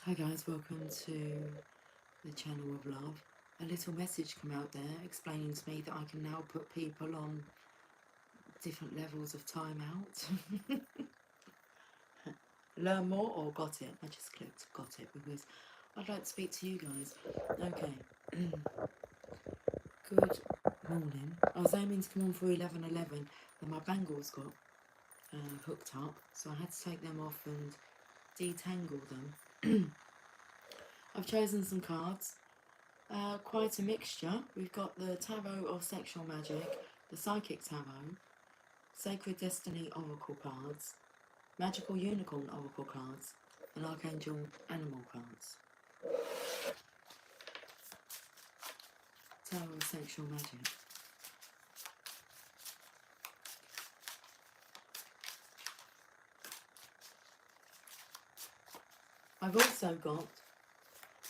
Hi guys, welcome to the channel of love. A little message come out there explaining to me that I can now put people on different levels of time out. Learn more or got it? I just clicked got it because I'd like to speak to you guys. Okay. Good morning. I was aiming to come on for 11:11 and my bangles got hooked up, so I had to take them off and detangle them. I've chosen some cards. Quite a mixture. We've got the Tarot of Sexual Magic, the Psychic Tarot, Sacred Destiny Oracle cards, Magical Unicorn Oracle cards, and Archangel Animal cards. Tarot of Sexual Magic. I've also got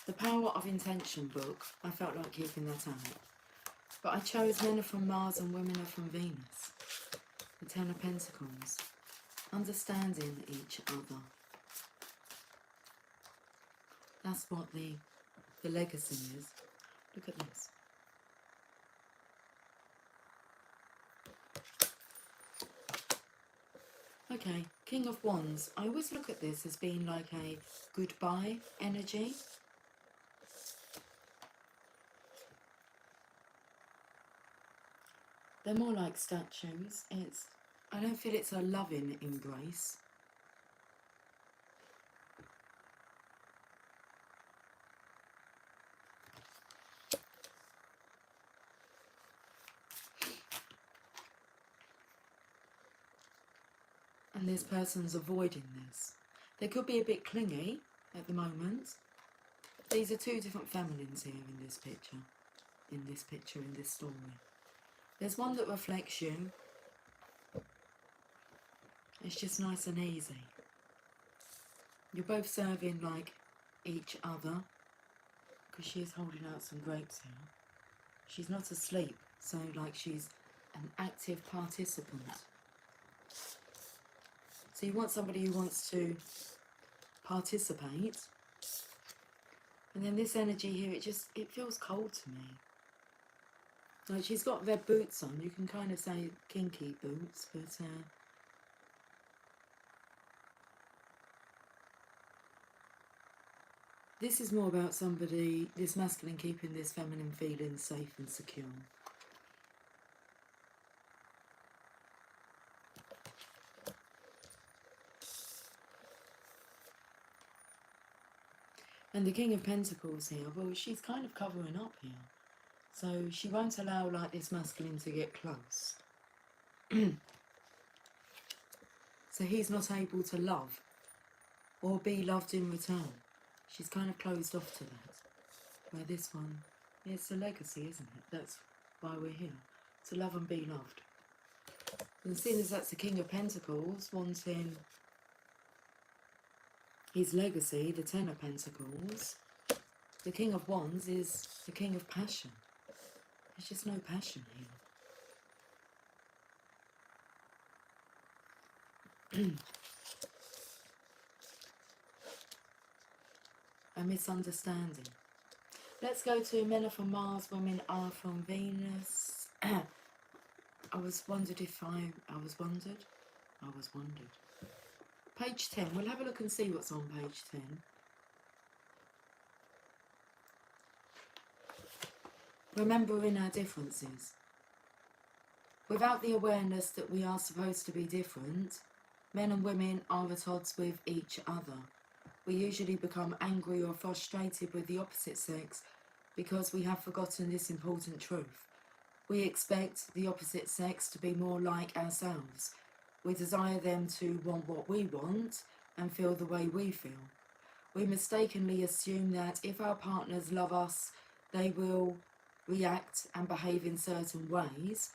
the Power of Intention book. I felt like keeping that out. But I chose Men Are From Mars and Women Are From Venus. The Ten of Pentacles. Understanding each other. That's what the legacy is. Look at this. Okay, King of Wands. I always look at this as being like a goodbye energy. They're more like statues. I don't feel it's a loving embrace. And this person's avoiding this. They could be a bit clingy at the moment. These are two different feminines here in this picture. In this story. There's one that reflects you. It's just nice and easy. You're both serving like each other. Because she is holding out some grapes here. She's not asleep, so like she's an active participant. So you want somebody who wants to participate. And then this energy here, it feels cold to me. Like she's got red boots on. You can kind of say kinky boots, but this is more about somebody, this masculine, keeping this feminine feeling safe and secure. And the King of Pentacles here, well, she's kind of covering up here. So she won't allow like this masculine to get close. So he's not able to love or be loved in return. She's kind of closed off to that. Where this one, it's a legacy, isn't it? That's why we're here. To love and be loved. And seeing as that's the King of Pentacles, wanting his legacy, the Ten of Pentacles, the King of Wands is the King of Passion. There's just no passion here. A misunderstanding. Let's go to Men Are From Mars, Women Are From Venus. I was wondered. Page 10. We'll have a look and see what's on page 10. Remembering our differences. Without the awareness that we are supposed to be different, men and women are at odds with each other. We usually become angry or frustrated with the opposite sex because we have forgotten this important truth. We expect the opposite sex to be more like ourselves. We desire them to want what we want and feel the way we feel. We mistakenly assume that if our partners love us, they will react and behave in certain ways,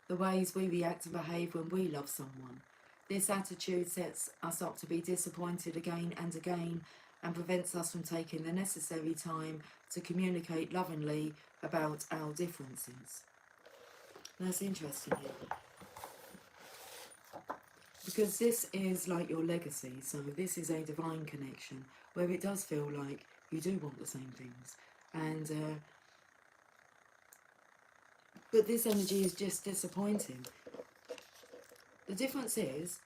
the ways we react and behave when we love someone. This attitude sets us up to be disappointed again and again and prevents us from taking the necessary time to communicate lovingly about our differences. That's interesting here. Because this is like your legacy, so this is a divine connection where it does feel like you do want the same things. And but this energy is just disappointing. The difference is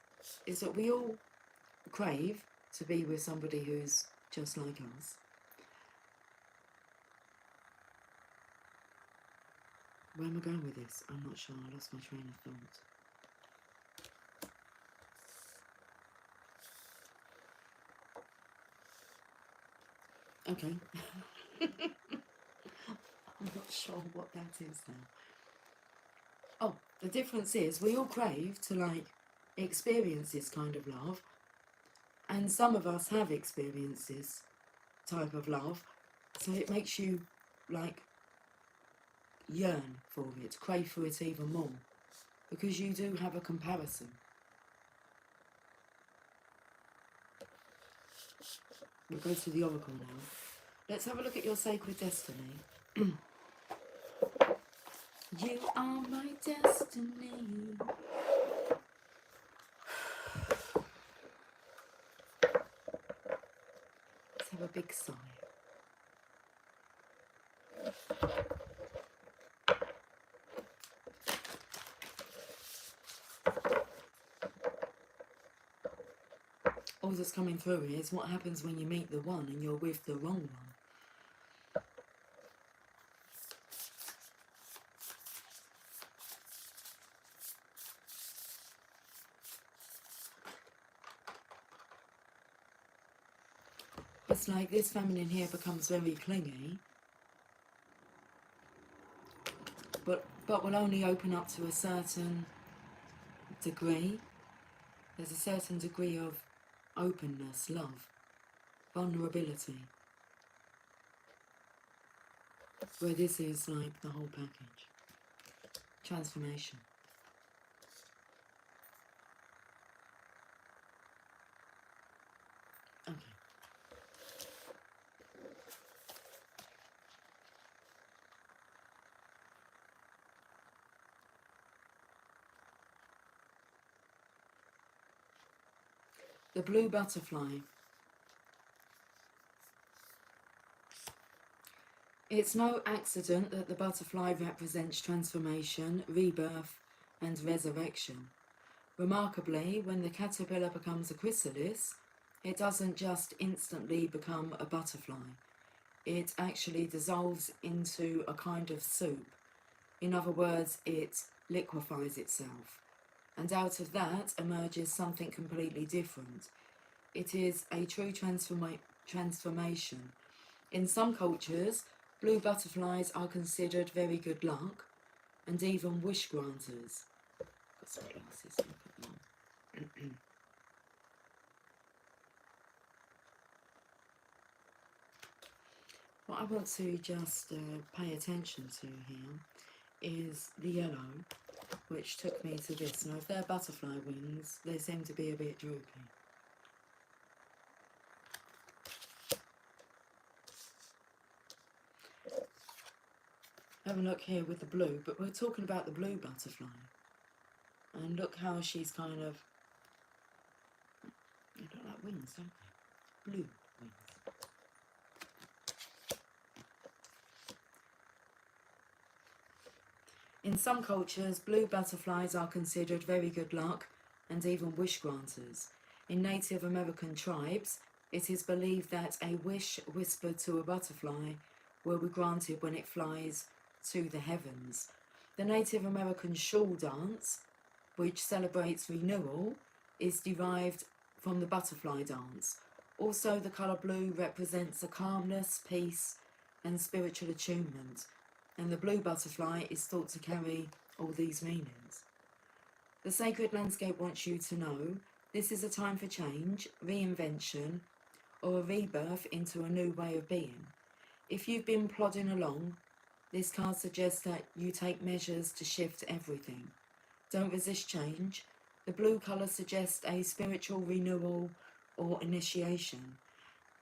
that we all crave to be with somebody who's just like us. Where am I going with this? I'm not sure. I lost my train of thought. Okay. I'm not sure what that is now. Oh, the difference is we all crave to like experience this kind of love, and some of us have experienced this type of love, so it makes you like yearn for it, crave for it even more, because you do have a comparison. We'll go to the oracle now. Let's have a look at your sacred destiny. You are my destiny. Let's have a big sigh. All that's coming through is what happens when you meet the one and you're with the wrong one. It's like this feminine here becomes very clingy, but will only open up to a certain degree. There's a certain degree of openness, love, vulnerability, where this is like the whole package. Transformation. Okay. The blue butterfly. It's no accident that the butterfly represents transformation, rebirth, and resurrection. Remarkably, when the caterpillar becomes a chrysalis, it doesn't just instantly become a butterfly. It actually dissolves into a kind of soup. In other words, it liquefies itself. And out of that emerges something completely different. It is a true transformation. In some cultures, blue butterflies are considered very good luck and even wish granters. Got some glasses, look at them. What I want to just pay attention to here is the yellow, which took me to this. Now, if they're butterfly wings, they seem to be a bit droopy. Have a look here with the blue, but we're talking about the blue butterfly. And look how she's kind of, they look like wings, don't they? Blue wings. In some cultures, blue butterflies are considered very good luck and even wish granters. In Native American tribes, it is believed that a wish whispered to a butterfly will be granted when it flies to the heavens. The Native American shawl dance, which celebrates renewal, is derived from the butterfly dance. Also, the colour blue represents a calmness, peace, and spiritual attunement, and the blue butterfly is thought to carry all these meanings. The sacred landscape wants you to know this is a time for change, reinvention, or a rebirth into a new way of being. If you've been plodding along, this card suggests that you take measures to shift everything. Don't resist change. The blue colour suggests a spiritual renewal or initiation.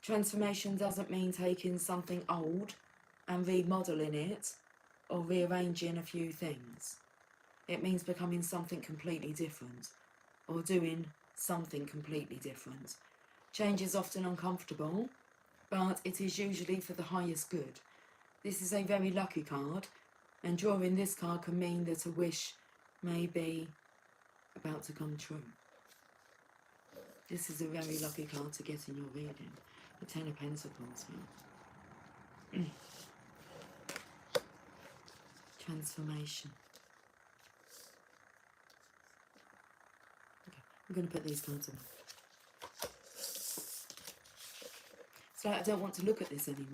Transformation doesn't mean taking something old and remodelling it or rearranging a few things. It means becoming something completely different. or doing something completely different. Change is often uncomfortable, but it is usually for the highest good. This is a very lucky card, and drawing this card can mean that a wish may be about to come true. This is a very lucky card to get in your reading. The Ten of Pentacles here. Transformation. Okay, I'm going to put these cards away. It's like I don't want to look at this anymore.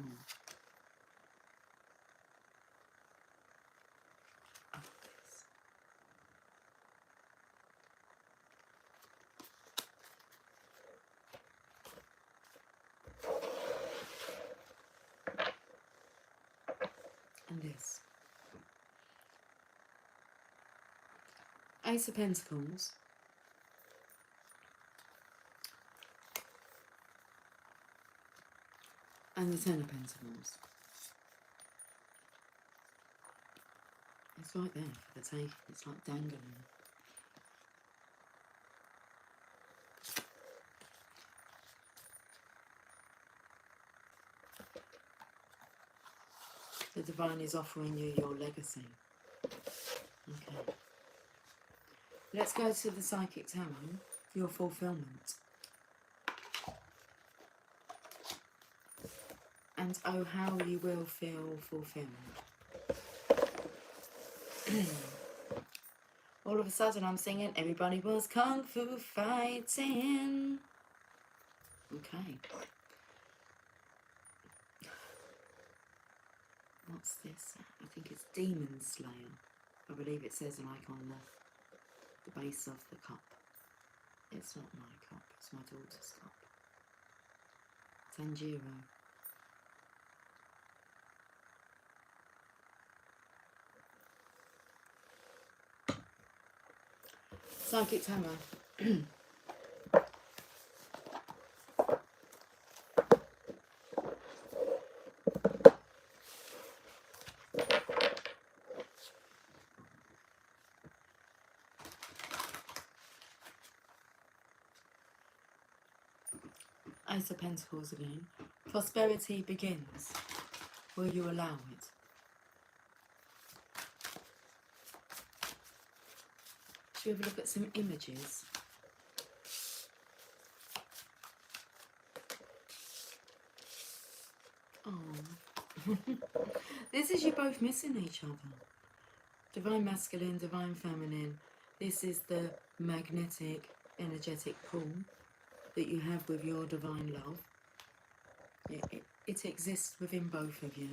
And this. Ace of Pentacles. And the Ten of Pentacles. It's right there for the take. It's like dangling. The Divine is offering you your legacy. Okay. Let's go to the Psychic Tarot, your fulfillment. And oh, how you will feel fulfilled. All of a sudden I'm singing, everybody was kung fu fighting. Okay. What's this? I think it's Demon Slayer. I believe it says like on the base of the cup. It's not my cup, it's my daughter's cup. Tanjiro. Psychic Tarot. Ace of Pentacles again. Prosperity begins. Will you allow it? Should we have a look at some images? Oh. This is you both missing each other. Divine Masculine, Divine Feminine. This is the magnetic, energetic pull that you have with your divine love. It exists within both of you.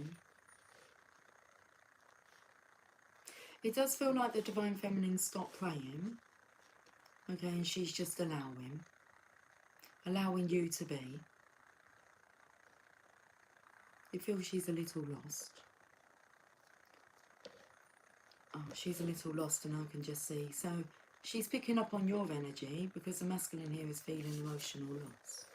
It does feel like the Divine Feminine stopped praying. Okay, and she's just allowing you to be. You feel she's a little lost. Oh, she's a little lost, and I can just see. So she's picking up on your energy because the masculine here is feeling emotional loss.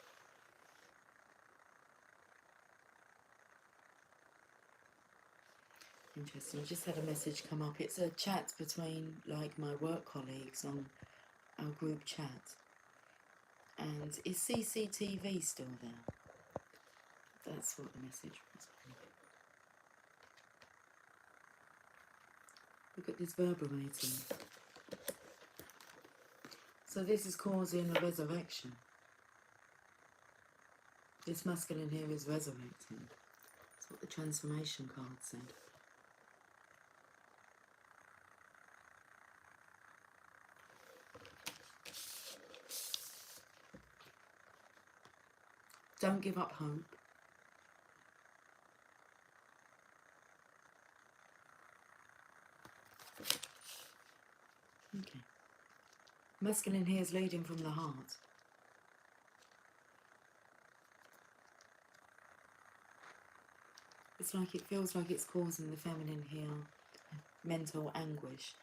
Interesting. I just had a message come up. It's a chat between like my work colleagues on our group chat. And is CCTV still there? That's what the message was. Look at this reverberating. So this is causing a resurrection. This masculine here is resurrecting. That's what the transformation card said. Don't give up hope. Okay. Masculine here is leading from the heart. It's like it feels like it's causing the feminine here mental anguish.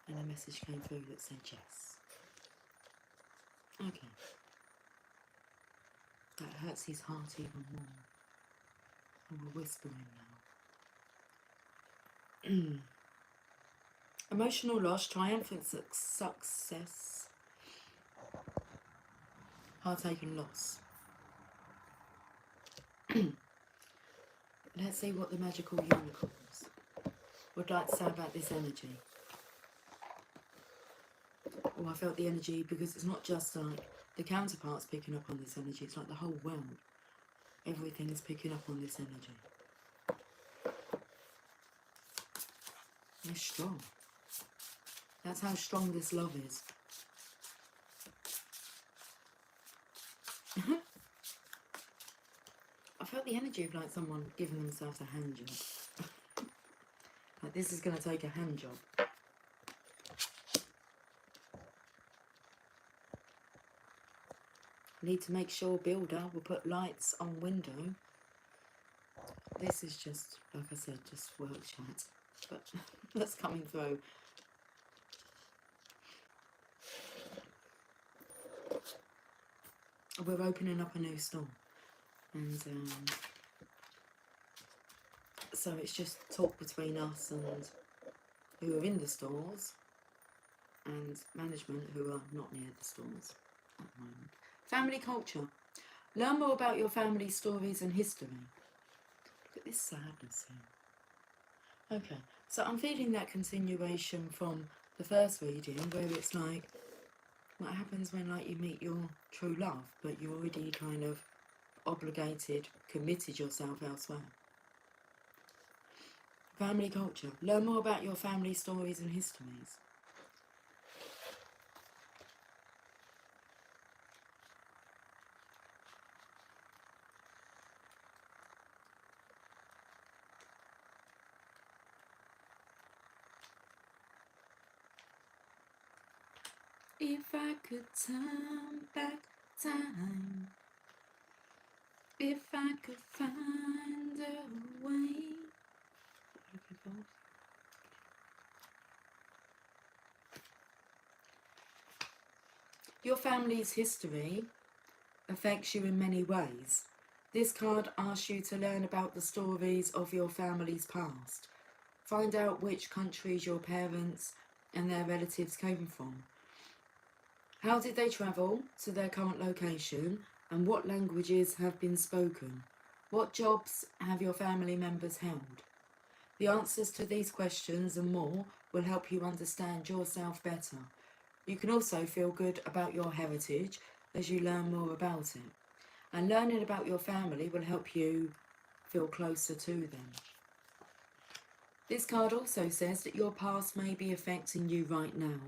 And a message came through that said yes. Okay. That hurts his heart even more. And we're whispering now. Emotional loss, triumphant success. heartache and loss. Let's see what the magical unicorns would like to say about this energy. Oh, I felt the energy, because it's not just like the counterparts picking up on this energy, it's like the whole world. Everything is picking up on this energy. It's strong. That's how strong this love is. I felt the energy of like someone giving themselves a hand job. Like this is going to take a hand job. Need to make sure builder will put lights on window. This is just, like I said, just work chat. But that's coming through. We're opening up a new store. And so it's just talk between us and who are in the stores and management who are not near the stores at the moment. Family culture. Learn more about your family stories and history. Look at this sadness here. Okay, so I'm feeling that continuation from the first reading where it's like, what happens when like you meet your true love, but you're already kind of obligated, committed yourself elsewhere. Family culture. Learn more about your family stories and histories. If I could turn back time, if I could find a way. Your family's history affects you in many ways. This card asks you to learn about the stories of your family's past. Find out which countries your parents and their relatives came from. How did they travel to their current location, and what languages have been spoken? What jobs have your family members held? The answers to these questions and more will help you understand yourself better. You can also feel good about your heritage as you learn more about it. And learning about your family will help you feel closer to them. This card also says that your past may be affecting you right now.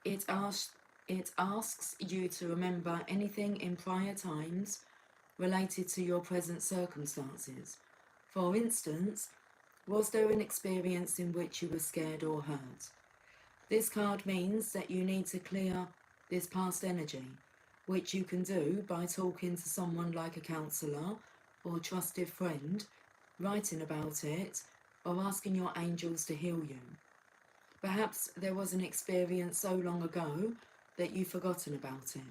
It asks you to remember anything in prior times related to your present circumstances. For instance, was there an experience in which you were scared or hurt? This card means that you need to clear this past energy, which you can do by talking to someone like a counsellor or trusted friend, writing about it, or asking your angels to heal you. Perhaps there was an experience so long ago that you've forgotten about it.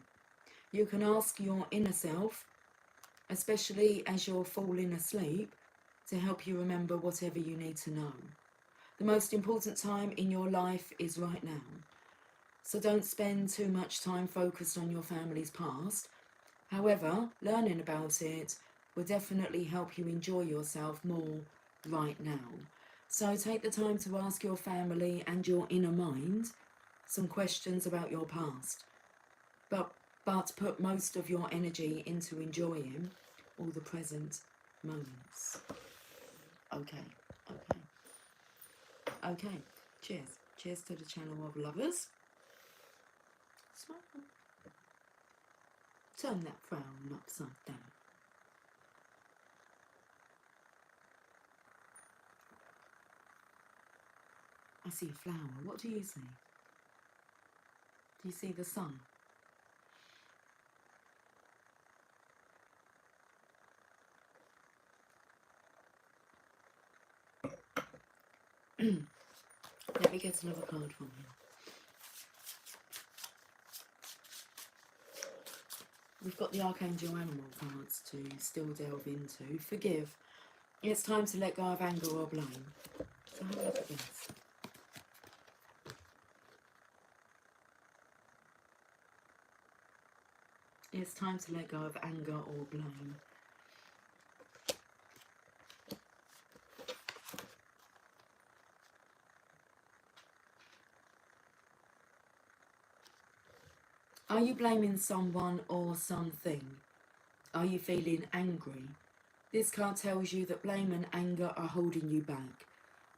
You can ask your inner self, especially as you're falling asleep, to help you remember whatever you need to know. The most important time in your life is right now. So don't spend too much time focused on your family's past. However, learning about it will definitely help you enjoy yourself more right now. So take the time to ask your family and your inner mind some questions about your past, but put most of your energy into enjoying all the present moments. Okay, cheers to the channel of lovers. Smile. Turn that frown upside down. I see a flower. What do you see? Do you see the sun? Let me get another card from you. We've got the Archangel Animal cards to still delve into. Forgive. It's time to let go of anger or blame. So have a look at this. It's time to let go of anger or blame. Are you blaming someone or something? Are you feeling angry? This card tells you that blame and anger are holding you back.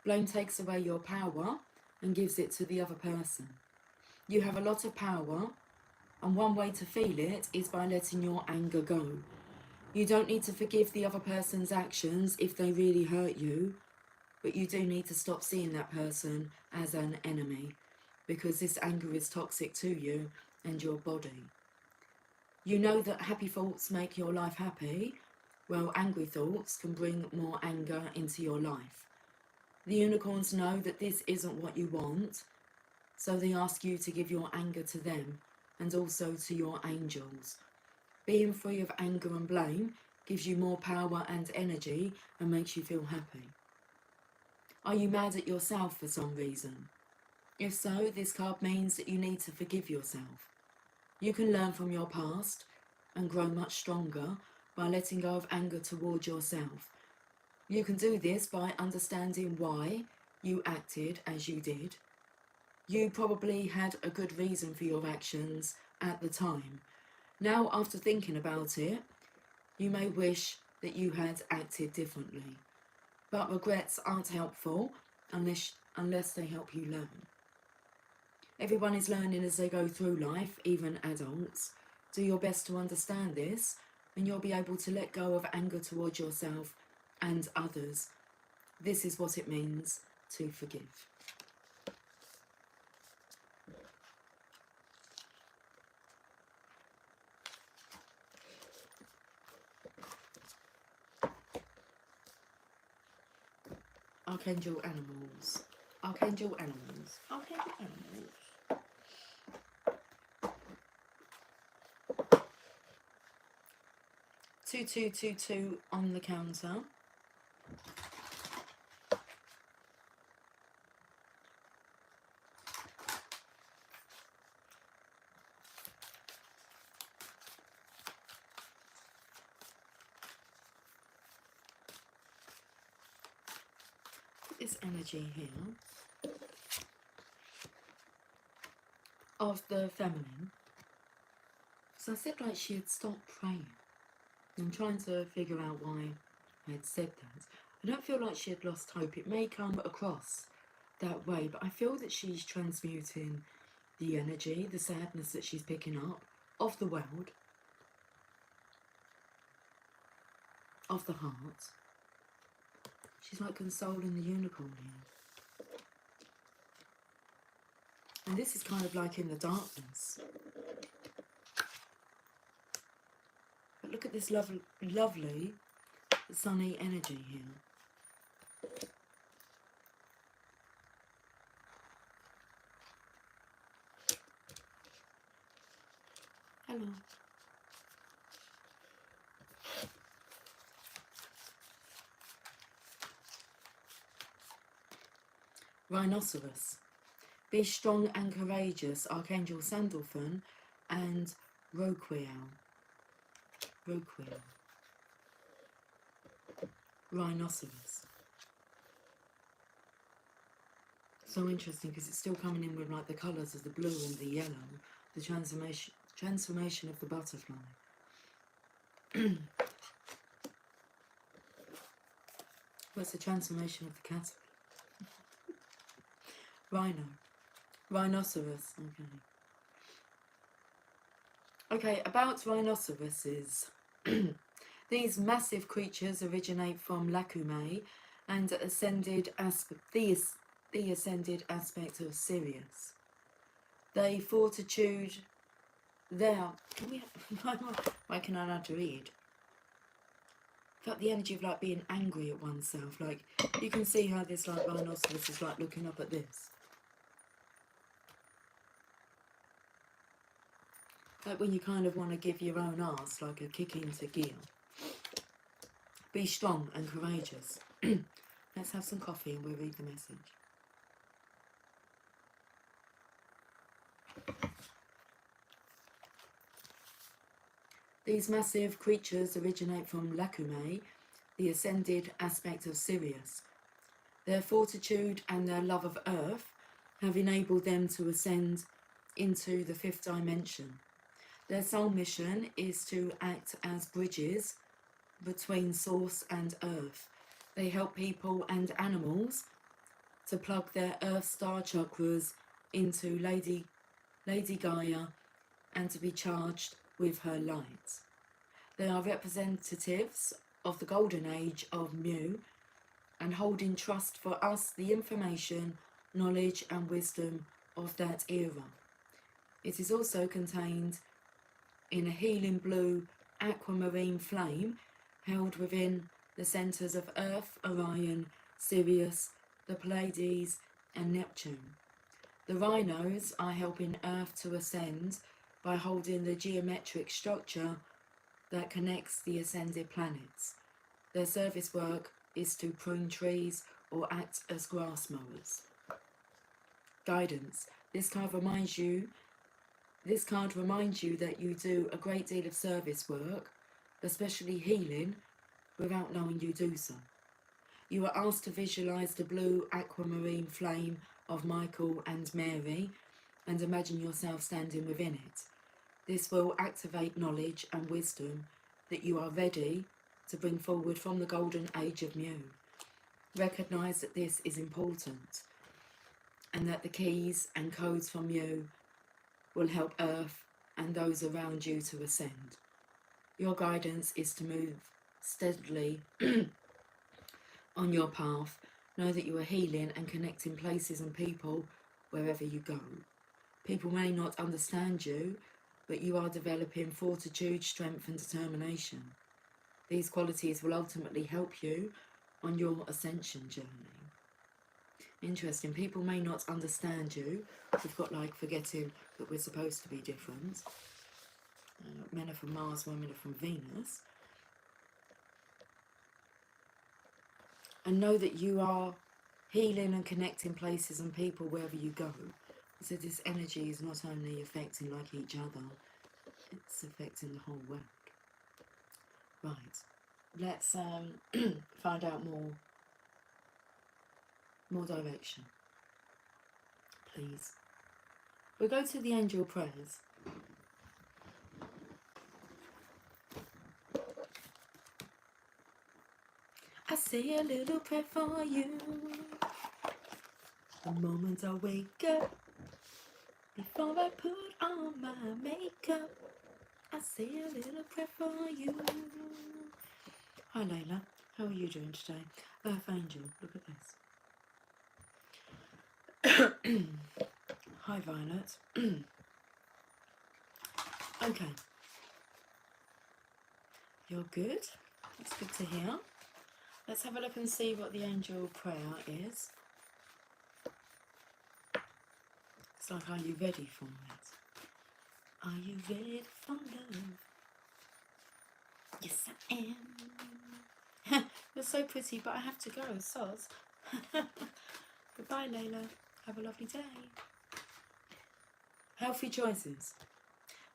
Blame takes away your power and gives it to the other person. You have a lot of power, and one way to feel it is by letting your anger go. You don't need to forgive the other person's actions if they really hurt you, but you do need to stop seeing that person as an enemy, because this anger is toxic to you and your body. You know that happy thoughts make your life happy. Well, angry thoughts can bring more anger into your life. The unicorns know that this isn't what you want, so they ask you to give your anger to them and also to your angels. Being free of anger and blame gives you more power and energy and makes you feel happy. Are you mad at yourself for some reason? If so, this card means that you need to forgive yourself. You can learn from your past and grow much stronger by letting go of anger toward yourself. You can do this by understanding why you acted as you did. You probably had a good reason for your actions at the time. Now, after thinking about it, you may wish that you had acted differently. But regrets aren't helpful unless they help you learn. Everyone is learning as they go through life, even adults. Do your best to understand this, and you'll be able to let go of anger towards yourself and others. This is what it means to forgive. Archangel animals. Archangel animals. Archangel animals. 2222 on the counter. Put this energy here of the feminine. So I said like she had stopped praying. I'm trying to figure out why I had said that. I don't feel like she had lost hope. It may come across that way, but I feel that she's transmuting the energy, the sadness that she's picking up of the world, of the heart. She's like consoling the unicorn here. And this is kind of like in the darkness. But look at this lovely, lovely sunny energy here. Hello. Rhinoceros. Be strong and courageous, Archangel Sandalphon and Roquiel. Roquiel. Rhinoceros. So interesting because it's still coming in with like the colours of the blue and the yellow, the transformation of the butterfly. What's the transformation of the caterpillar? Rhino. Rhinoceros. Okay, about rhinoceroses. These massive creatures originate from Lacumae and the ascended aspect of Sirius. They fortitude their... Why can I not read? Felt the energy of like being angry at oneself. Like you can see how this like rhinoceros is like looking up at this. Like when you kind of want to give your own arse like a kick into gear. Be strong and courageous. Let's have some coffee and we'll read the message. These massive creatures originate from Lacumae, the ascended aspect of Sirius. Their fortitude and their love of Earth have enabled them to ascend into the fifth dimension. Their sole mission is to act as bridges between Source and Earth. They help people and animals to plug their Earth star chakras into Lady Gaia and to be charged with her light. They are representatives of the golden age of Mu and hold in trust for us the information, knowledge and wisdom of that era. It is also contained in a healing blue aquamarine flame held within the centres of Earth, Orion, Sirius, the Pleiades and Neptune. The rhinos are helping Earth to ascend by holding the geometric structure that connects the ascended planets. Their service work is to prune trees or act as grass mowers. Guidance. This card reminds you that you do a great deal of service work, especially healing, without knowing you do so. You are asked to visualize the blue aquamarine flame of Michael and Mary and imagine yourself standing within it. This will activate knowledge and wisdom that you are ready to bring forward from the golden age of Mu. Recognize that this is important and that the keys and codes from Mu will help Earth and those around you to ascend. Your guidance is to move steadily on your path. Know that you are healing and connecting places and people wherever you go. People may not understand you, but you are developing fortitude, strength and determination. These qualities will ultimately help you on your ascension journey. Interesting. People may not understand you. We've got like forgetting that we're supposed to be different. Men are from Mars, women are from Venus. And know that you are healing and connecting places and people wherever you go. So this energy is not only affecting like each other, it's affecting the whole world. Right, let's find out more direction, please. We'll go to the angel prayers. I say a little prayer for you. The moment I wake up, before I put on my makeup, I say a little prayer for you. Hi Layla, how are you doing today? Earth Angel, look at this. Hi Violet. Okay. You're good. That's good to hear. Let's have a look and see what the angel prayer is. It's like, are you ready for it? Are you ready for love? Yes, I am. You're so pretty, but I have to go, soz. Goodbye, Layla. Have a lovely day. Healthy choices.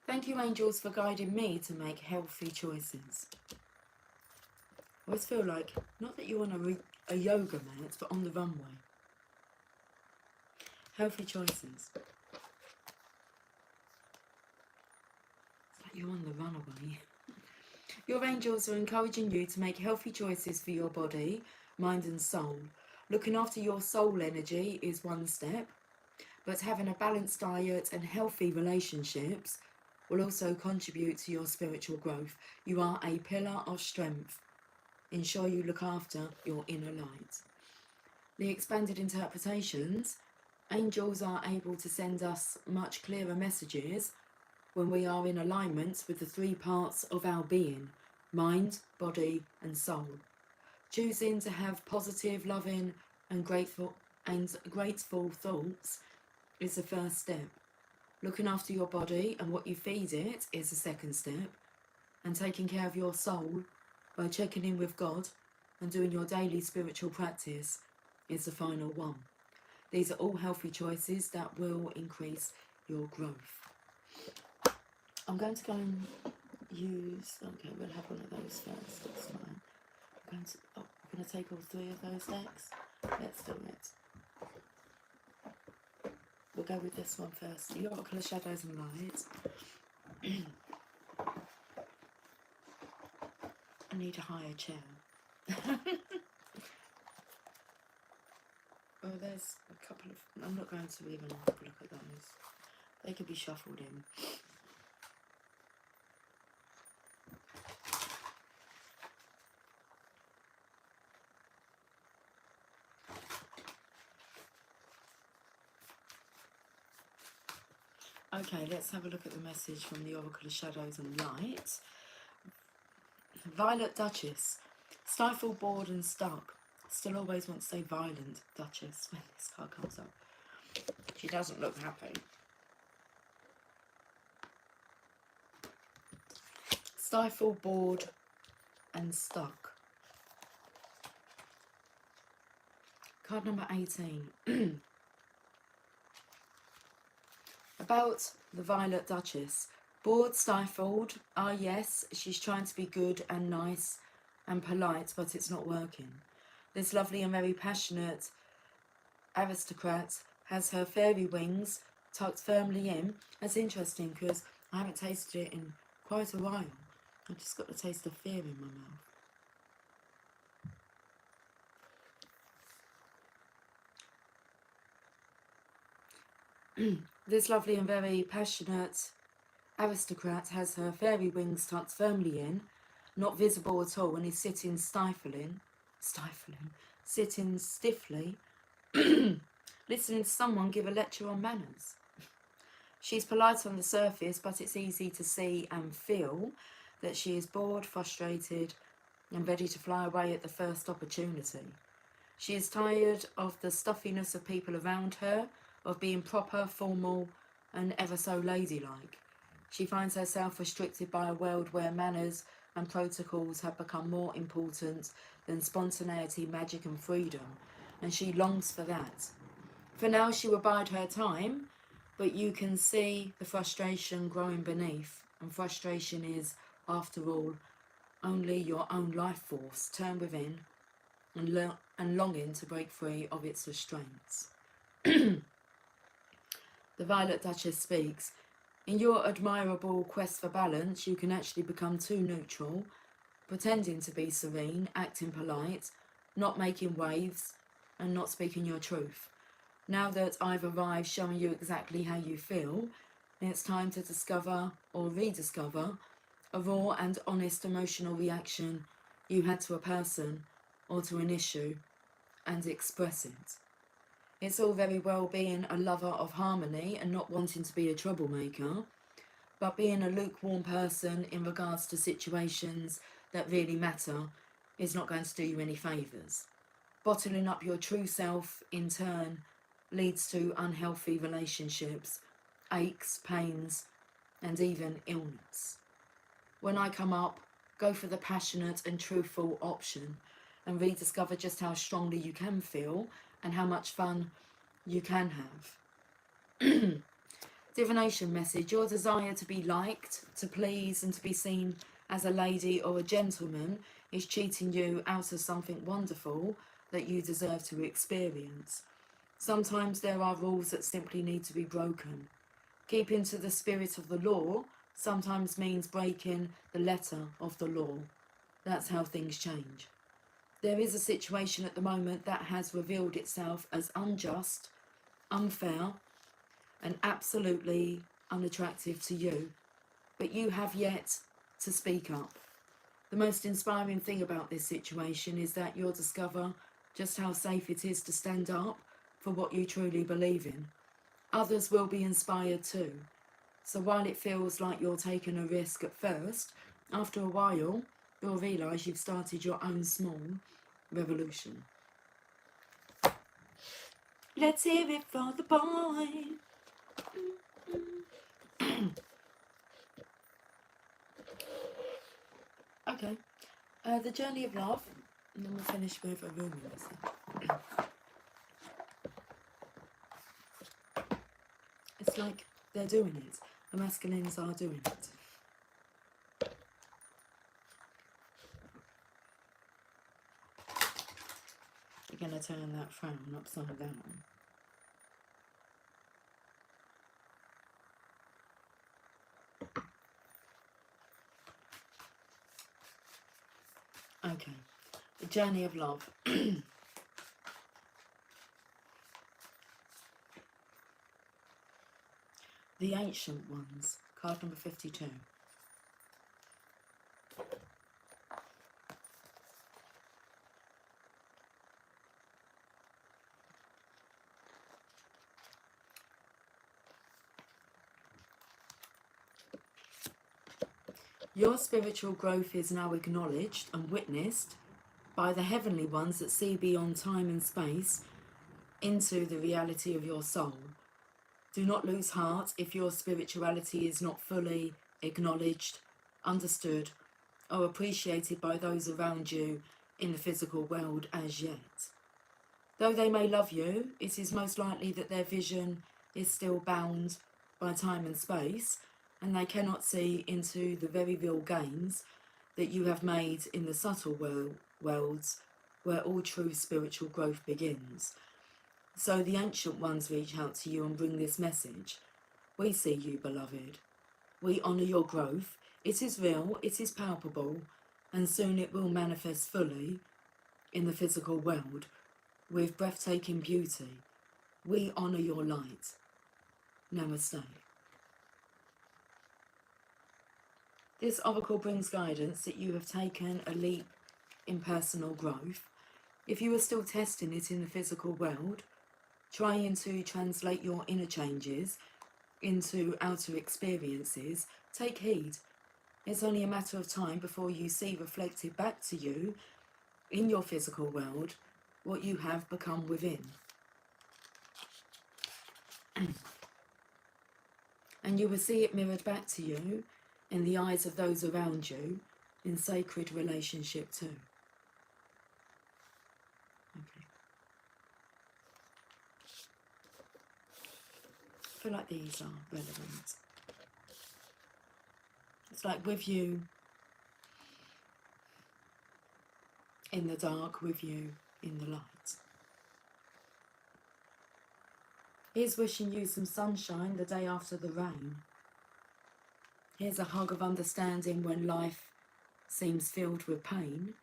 Thank you, angels, for guiding me to make healthy choices. I always feel like, not that you're on a yoga mat, but on the runway. Healthy choices. It's like you're on the runaway. Your angels are encouraging you to make healthy choices for your body, mind and soul. Looking after your soul energy is one step, but having a balanced diet and healthy relationships will also contribute to your spiritual growth. You are a pillar of strength. Ensure you look after your inner light. The expanded interpretations, angels are able to send us much clearer messages when we are in alignment with the three parts of our being, mind, body and soul. Choosing to have positive, loving and grateful thoughts is the first step. Looking after your body and what you feed it is the second step. And taking care of your soul by checking in with God and doing your daily spiritual practice is the final one. These are all healthy choices that will increase your growth. I'm going to go and use. Okay, we'll have one of those first. It's fine. We're going to take all 3 of those decks. Let's do it. We'll go with this one first. The Oracle of Shadows and Light. I need a higher chair. Oh, there's a couple of... I'm not going to even look at those. They could be shuffled in. Okay, let's have a look at the message from the Oracle of Shadows and Light. Violet Duchess. Stifled, bored and stuck. Still always want to say violent Duchess when this card comes up. She doesn't look happy. Stifled, bored and stuck. Card number 18. About the Violet Duchess. Bored, stifled. Ah yes, she's trying to be good and nice and polite, but it's not working. This lovely and very passionate aristocrat has her fairy wings tucked firmly in. That's interesting because I haven't tasted it in quite a while. I've just got the taste of fear in my mouth. This lovely and very passionate aristocrat has her fairy wings tucked firmly in, not visible at all, and is sitting sitting stiffly, listening to someone give a lecture on manners. She's polite on the surface, but it's easy to see and feel that she is bored, frustrated, and ready to fly away at the first opportunity. She is tired of the stuffiness of people around her, of being proper, formal, and ever so ladylike. She finds herself restricted by a world where manners and protocols have become more important than spontaneity, magic and freedom, and she longs for that. For now she will bide her time, but you can see the frustration growing beneath, and frustration is, after all, only your own life force turned within and longing to break free of its restraints. The Violet Duchess speaks. In your admirable quest for balance, you can actually become too neutral, pretending to be serene, acting polite, not making waves, and not speaking your truth. Now that I've arrived showing you exactly how you feel, it's time to discover or rediscover a raw and honest emotional reaction you had to a person or to an issue and express it. It's all very well being a lover of harmony and not wanting to be a troublemaker, but being a lukewarm person in regards to situations that really matter is not going to do you any favours. Bottling up your true self in turn leads to unhealthy relationships, aches, pains, and even illness. When I come up, go for the passionate and truthful option and rediscover just how strongly you can feel and how much fun you can have. Divination message. Your desire to be liked, to please and to be seen as a lady or a gentleman is cheating you out of something wonderful that you deserve to experience. Sometimes there are rules that simply need to be broken. Keeping to the spirit of the law sometimes means breaking the letter of the law. That's how things change. There is a situation at the moment that has revealed itself as unjust, unfair, and absolutely unattractive to you, but you have yet to speak up. The most inspiring thing about this situation is that you'll discover just how safe it is to stand up for what you truly believe in. Others will be inspired too. So while it feels like you're taking a risk at first, after a while, you'll realise you've started your own small revolution. Let's hear it for the boy. Okay, the journey of love, and then we'll finish with a room message. It's like they're doing it. The masculines are doing it. We're going to turn that frown upside down. Okay, the journey of love. The Ancient Ones, card number 52. Your spiritual growth is now acknowledged and witnessed by the heavenly ones that see beyond time and space into the reality of your soul. Do not lose heart if your spirituality is not fully acknowledged, understood, or appreciated by those around you in the physical world as yet. Though they may love you, it is most likely that their vision is still bound by time and space, and they cannot see into the very real gains that you have made in the subtle worlds where all true spiritual growth begins. So the Ancient Ones reach out to you and bring this message. We see you, beloved. We honour your growth. It is real, it is palpable, and soon it will manifest fully in the physical world with breathtaking beauty. We honour your light. Namaste. This oracle brings guidance that you have taken a leap in personal growth. If you are still testing it in the physical world, trying to translate your inner changes into outer experiences, take heed. It's only a matter of time before you see reflected back to you in your physical world what you have become within. And you will see it mirrored back to you in the eyes of those around you in sacred relationship too. Okay. I feel like these are relevant. It's like with you in the dark, with you in the light. Here's wishing you some sunshine the day after the rain. Here's a hug of understanding when life seems filled with pain.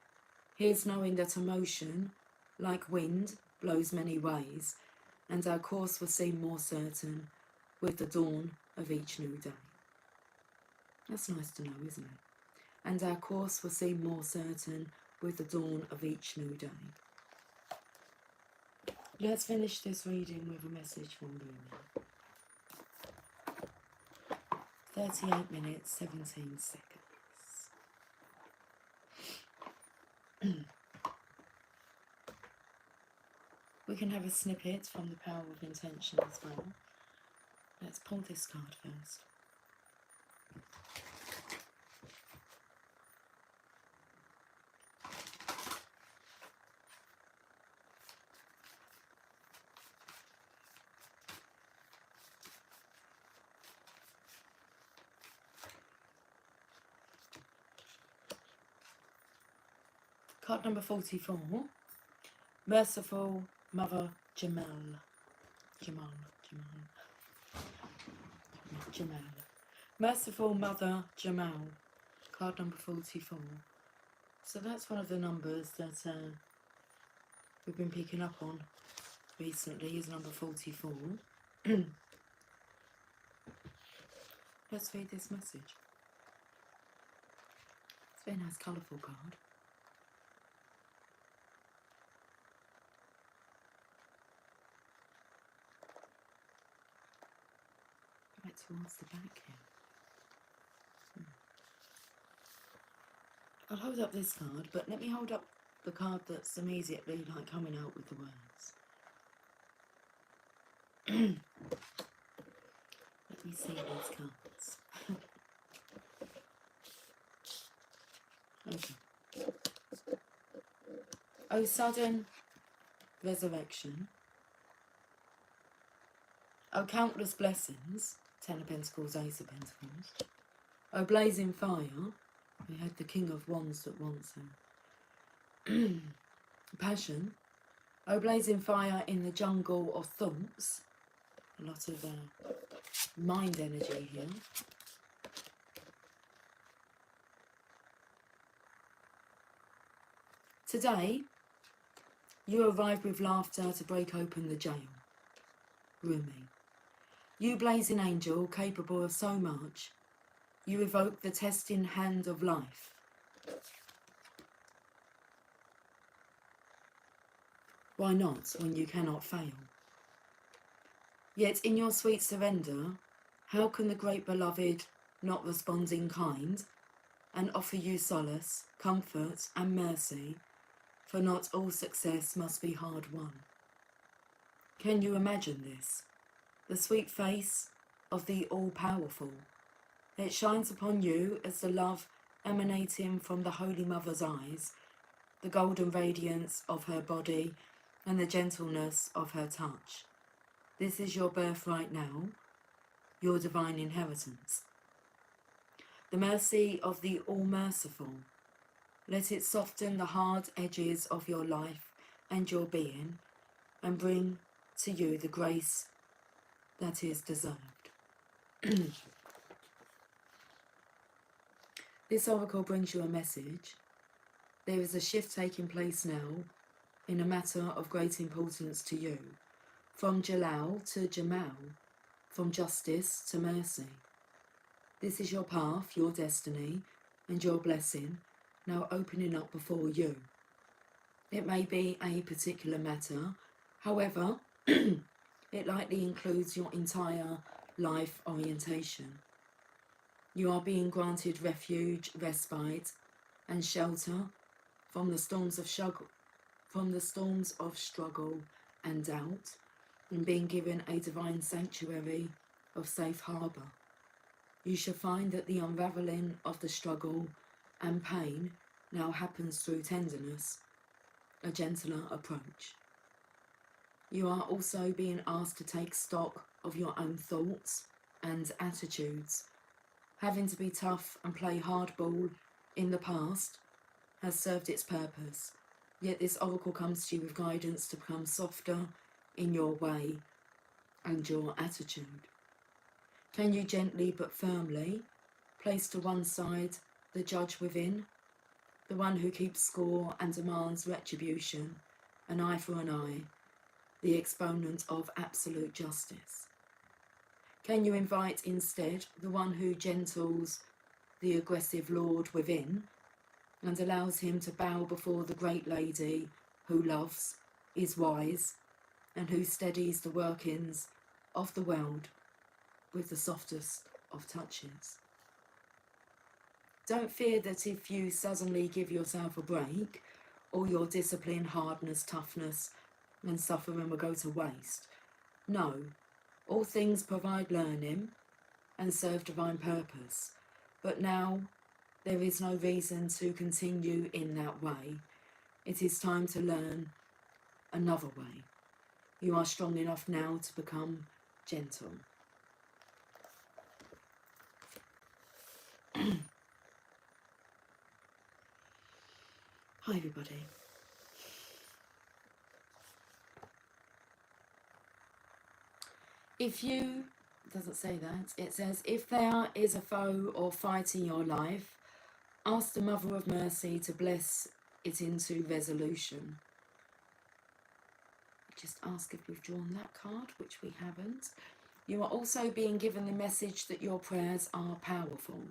Here's knowing that emotion, like wind, blows many ways, and our course will seem more certain with the dawn of each new day. That's nice to know, isn't it? And our course will seem more certain with the dawn of each new day. Let's finish this reading with a message from Luna. 38 minutes, 17 seconds. We can have a snippet from the Power of Intention as well. Let's pull this card first. Card number 44, Merciful Mother Jamal. Merciful Mother Jamal, card number 44. So that's one of the numbers that we've been picking up on recently, is number 44. Let's read this message. It's a very nice colourful card. Right towards the back here. I'll hold up this card, but let me hold up the card that's immediately like coming out with the words. Let me see these cards. Okay. Oh, sudden resurrection. Oh, countless blessings. 10 of Pentacles, Ace of Pentacles. Oh, blazing fire. We had the King of Wands that wants her. Passion. O blazing fire in the jungle of thoughts. A lot of mind energy here. Today, you arrive with laughter to break open the jail. Rumi. You blazing angel, capable of so much, you evoke the testing hand of life. Why not, when you cannot fail? Yet in your sweet surrender, how can the great beloved not respond in kind and offer you solace, comfort and mercy, for not all success must be hard won? Can you imagine this? The sweet face of the all-powerful. It shines upon you as the love emanating from the Holy Mother's eyes, the golden radiance of her body and the gentleness of her touch. This is your birthright now, your divine inheritance. The mercy of the all-merciful. Let it soften the hard edges of your life and your being and bring to you the grace that is deserved. This oracle brings you a message. There is a shift taking place now in a matter of great importance to you, from Jalal to Jamal, from justice to mercy. This is your path, your destiny, and your blessing now opening up before you. It may be a particular matter, however, it likely includes your entire life orientation. You are being granted refuge, respite, and shelter from the storms of struggle and doubt, and being given a divine sanctuary of safe harbour. You shall find that the unravelling of the struggle and pain now happens through tenderness, a gentler approach. You are also being asked to take stock of your own thoughts and attitudes. Having to be tough and play hardball in the past has served its purpose, yet this oracle comes to you with guidance to become softer in your way and your attitude. Can you gently but firmly place to one side the judge within, the one who keeps score and demands retribution, an eye for an eye, the exponent of absolute justice? Can you invite instead the one who gentles the aggressive lord within and allows him to bow before the great lady who loves, is wise, and who steadies the workings of the world with the softest of touches? Don't fear that if you suddenly give yourself a break, all your discipline, hardness, toughness, and suffering will go to waste. No, all things provide learning and serve divine purpose, but now there is no reason to continue in that way. It is time to learn another way. You are strong enough now to become gentle. Hi everybody. If you, it doesn't say that, it says, if there is a foe or fight in your life, ask the Mother of Mercy to bless it into resolution. Just ask if we've drawn that card, which we haven't. You are also being given the message that your prayers are powerful.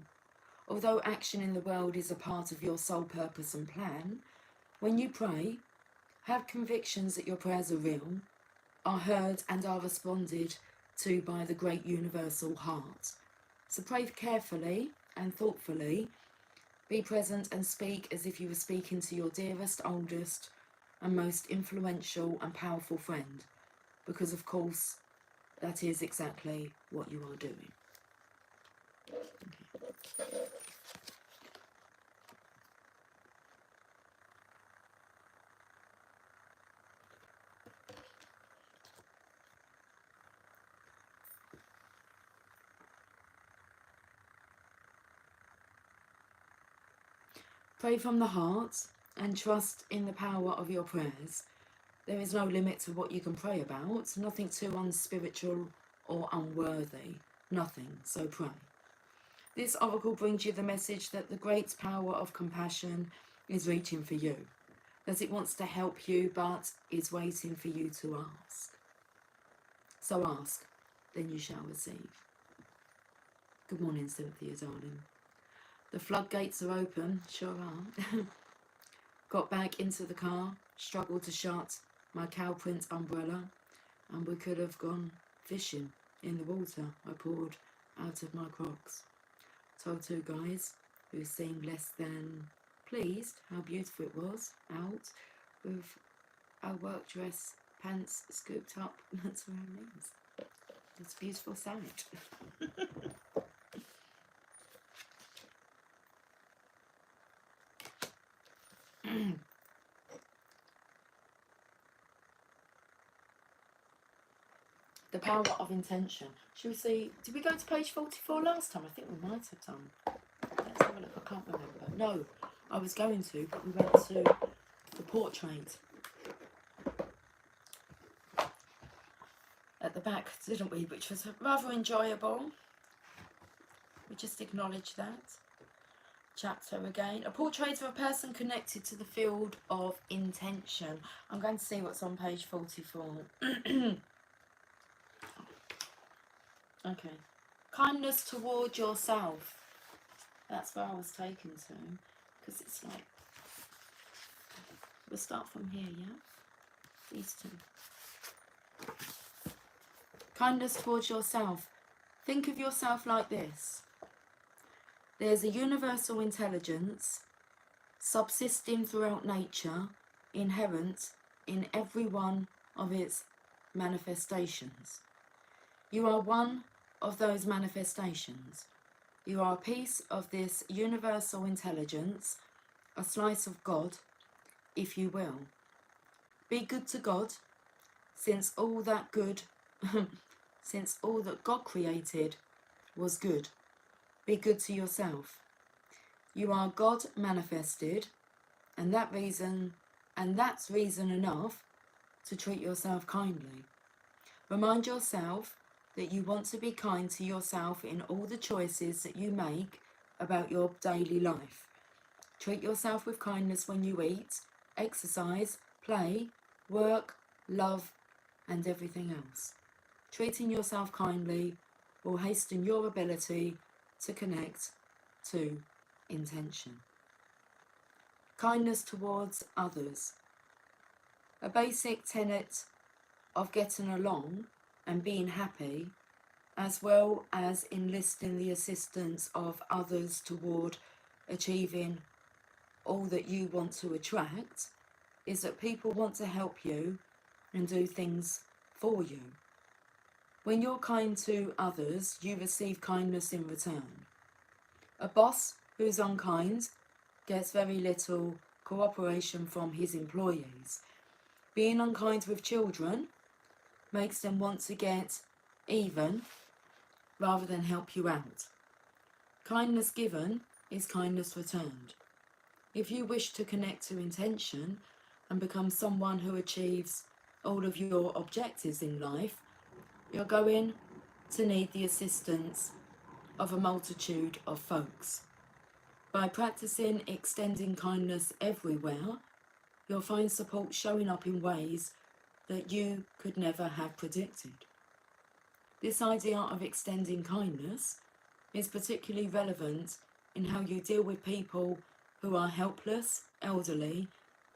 Although action in the world is a part of your sole purpose and plan, when you pray, have convictions that your prayers are real, are heard and are responded to by the great universal heart. So pray carefully and thoughtfully. Be present and speak as if you were speaking to your dearest, oldest, and most influential and powerful friend, because of course that is exactly what you are doing. Okay. Pray from the heart and trust in the power of your prayers. There is no limit to what you can pray about, nothing too unspiritual or unworthy, nothing, so pray. This oracle brings you the message that the great power of compassion is reaching for you, that it wants to help you but is waiting for you to ask. So ask, then you shall receive. Good morning, Cynthia, darling. The floodgates are open, sure are. Got back into the car, struggled to shut my cow print umbrella, and we could have gone fishing in the water I poured out of my Crocs. Told two guys who seemed less than pleased how beautiful it was out with our work dress pants scooped up to our knees. It's a beautiful sight. The power of intention. Should we see, did we go to page 44 last time? I think we might have done. Let's have a look, I can't remember. No, I was going to, but we went to the portrait at the back, didn't we? Which was rather enjoyable. We just acknowledge that. Chapter again. A portrait of a person connected to the field of intention. I'm going to see what's on page 44. Okay. Kindness toward yourself. That's where I was taken to. Because it's like... We'll start from here, yeah? These two. Kindness towards yourself. Think of yourself like this. There's a universal intelligence subsisting throughout nature, inherent in every one of its manifestations. You are one of those manifestations. You are a piece of this universal intelligence, a slice of God, if you will. Be good to God, since all that good, since all that God created was good. Be good to yourself. You are God manifested, and that's reason enough to treat yourself kindly. Remind yourself that you want to be kind to yourself in all the choices that you make about your daily life. Treat yourself with kindness when you eat, exercise, play, work, love, and everything else. Treating yourself kindly will hasten your ability to connect to intention. Kindness towards others. A basic tenet of getting along and being happy, as well as enlisting the assistance of others toward achieving all that you want to attract, is that people want to help you and do things for you. When you're kind to others, you receive kindness in return. A boss who's unkind gets very little cooperation from his employees. Being unkind with children makes them want to get even rather than help you out. Kindness given is kindness returned. If you wish to connect to intention and become someone who achieves all of your objectives in life, you're going to need the assistance of a multitude of folks. By practicing extending kindness everywhere, you'll find support showing up in ways that you could never have predicted. This idea of extending kindness is particularly relevant in how you deal with people who are helpless, elderly,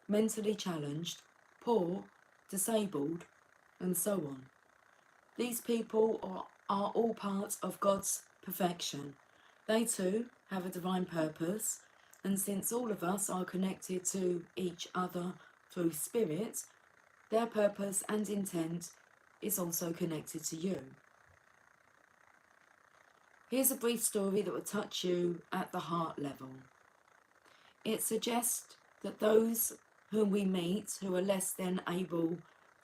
mentally challenged, poor, disabled, and so on. These people are all part of God's perfection. They too have a divine purpose, and since all of us are connected to each other through spirit, their purpose and intent is also connected to you. Here's a brief story that will touch you at the heart level. It suggests that those whom we meet who are less than able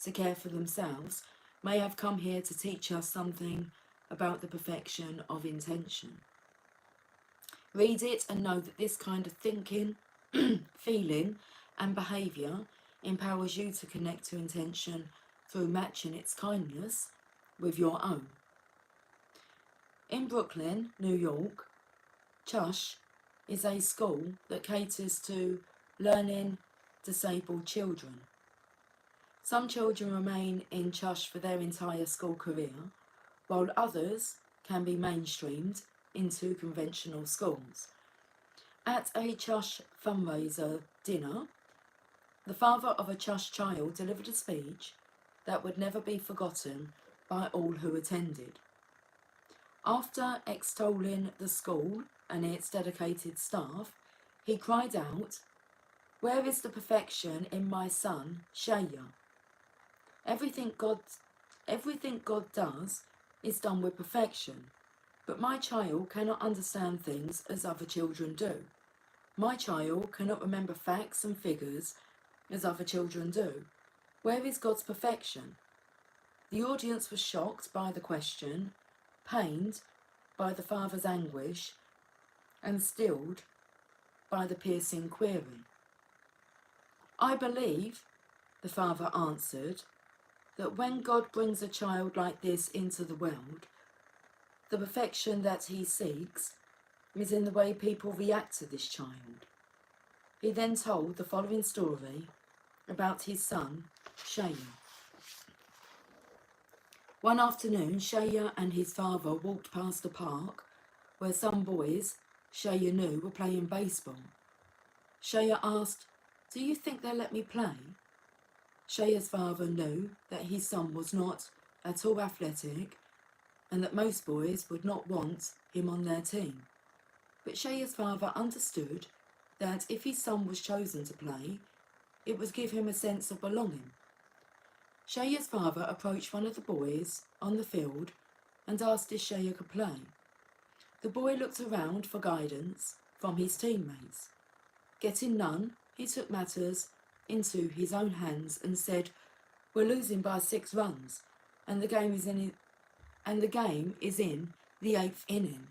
to care for themselves may have come here to teach us something about the perfection of intention. Read it and know that this kind of thinking, feeling and behaviour empowers you to connect to intention through matching its kindness with your own. In Brooklyn, New York, CHUSH is a school that caters to learning disabled children. Some children remain in CHUSH for their entire school career, while others can be mainstreamed into conventional schools. At a CHUSH fundraiser dinner, the father of a CHUSH child delivered a speech that would never be forgotten by all who attended. After extolling the school and its dedicated staff, he cried out, "Where is the perfection in my son, Shaya? Everything God does is done with perfection, but my child cannot understand things as other children do. My child cannot remember facts and figures as other children do. Where is God's perfection?" The audience was shocked by the question, pained by the father's anguish, and stilled by the piercing query. "I believe," the father answered, "that when God brings a child like this into the world, the perfection that he seeks is in the way people react to this child." He then told the following story about his son, Shaya. One afternoon, Shaya and his father walked past a park where some boys Shaya knew were playing baseball. Shaya asked, "Do you think they'll let me play?" Shaya's father knew that his son was not at all athletic and that most boys would not want him on their team. But Shaya's father understood that if his son was chosen to play, it would give him a sense of belonging. Shaya's father approached one of the boys on the field and asked if Shaya could play. The boy looked around for guidance from his teammates. Getting none, he took matters into his own hands and said, "We're losing by 6 runs, and the game is in the 8th inning.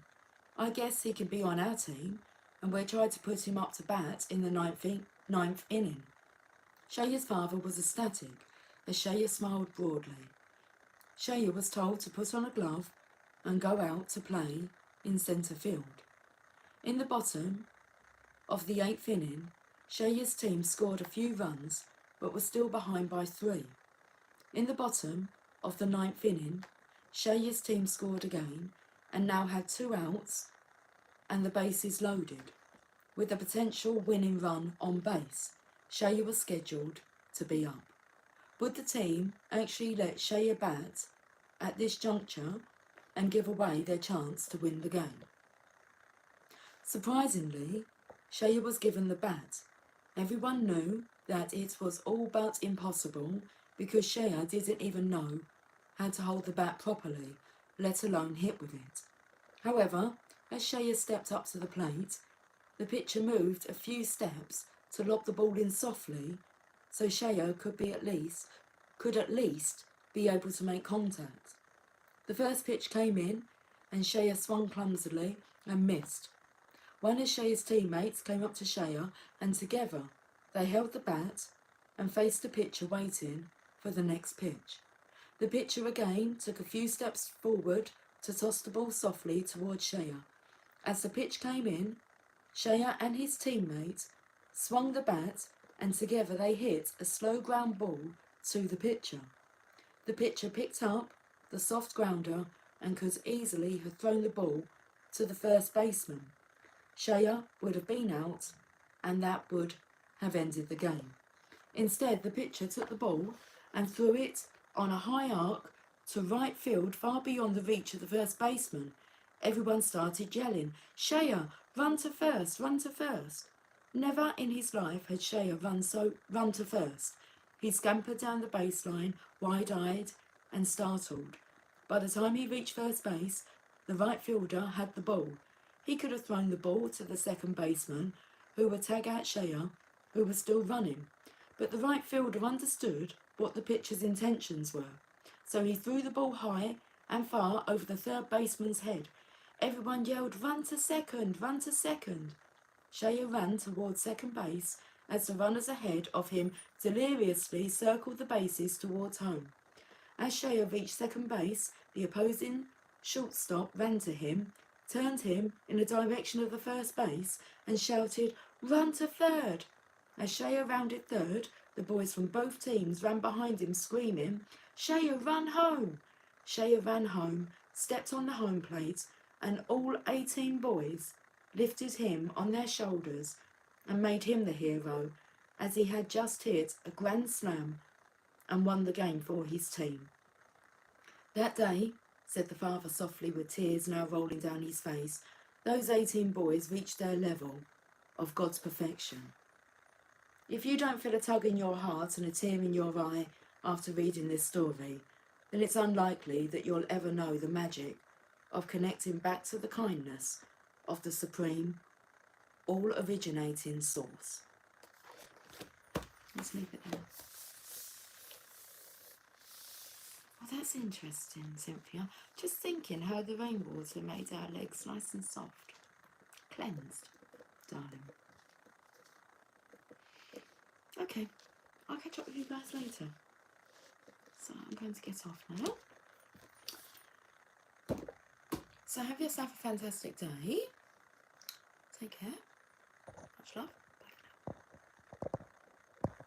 I guess he can be on our team, and we'll try to put him up to bat in the ninth inning." Shaya's father was ecstatic as Shaya smiled broadly. Shaya was told to put on a glove and go out to play in centre field. In the bottom of the 8th inning, Shaya's team scored a few runs but was still behind by 3. In the bottom of the 9th inning, Shaya's team scored again and now had 2 outs and the bases loaded. With a potential winning run on base, Shaya was scheduled to be up. Would the team actually let Shaya bat at this juncture and give away their chance to win the game? Surprisingly, Shaya was given the bat. Everyone knew that it was all but impossible because Shaya didn't even know how to hold the bat properly, let alone hit with it. However, as Shaya stepped up to the plate, the pitcher moved a few steps to lob the ball in softly so Shaya could at least be able to make contact. The first pitch came in and Shaya swung clumsily and missed. One of Shaya's teammates came up to Shaya and together they held the bat and faced the pitcher waiting for the next pitch. The pitcher again took a few steps forward to toss the ball softly towards Shaya. As the pitch came in, Shaya and his teammate swung the bat and together they hit a slow ground ball to the pitcher. The pitcher picked up the soft grounder and could easily have thrown the ball to the first baseman. Shaya would have been out and that would have ended the game. Instead, the pitcher took the ball and threw it on a high arc to right field far beyond the reach of the first baseman. Everyone started yelling, "Shaya, run to first, run to first." Never in his life had Shaya run to first. He scampered down the baseline, wide-eyed and startled. By the time he reached first base, the right fielder had the ball. He could have thrown the ball to the second baseman, who would tag out Shaya, who was still running. But the right fielder understood what the pitcher's intentions were, so he threw the ball high and far over the third baseman's head. Everyone yelled, "Run to second, run to second." Shaya ran towards second base as the runners ahead of him deliriously circled the bases towards home. As Shea reached second base, the opposing shortstop ran to him, turned him in the direction of the first base, and shouted, "Run to third!" As Shea rounded third, the boys from both teams ran behind him screaming, "Shea, run home!" Shea ran home, stepped on the home plate, and all 18 boys lifted him on their shoulders and made him the hero, as he had just hit a grand slam and won the game for his team. "That day," said the father softly with tears now rolling down his face, "those 18 boys reached their level of God's perfection." If you don't feel a tug in your heart and a tear in your eye after reading this story, then it's unlikely that you'll ever know the magic of connecting back to the kindness of the supreme, all-originating source. Let's leave it there. Oh, that's interesting, Cynthia. Just thinking how the rainwater made our legs nice and soft. Cleansed, darling. Okay, I'll catch up with you guys later. So I'm going to get off now. So have yourself a fantastic day. Take care. Much love.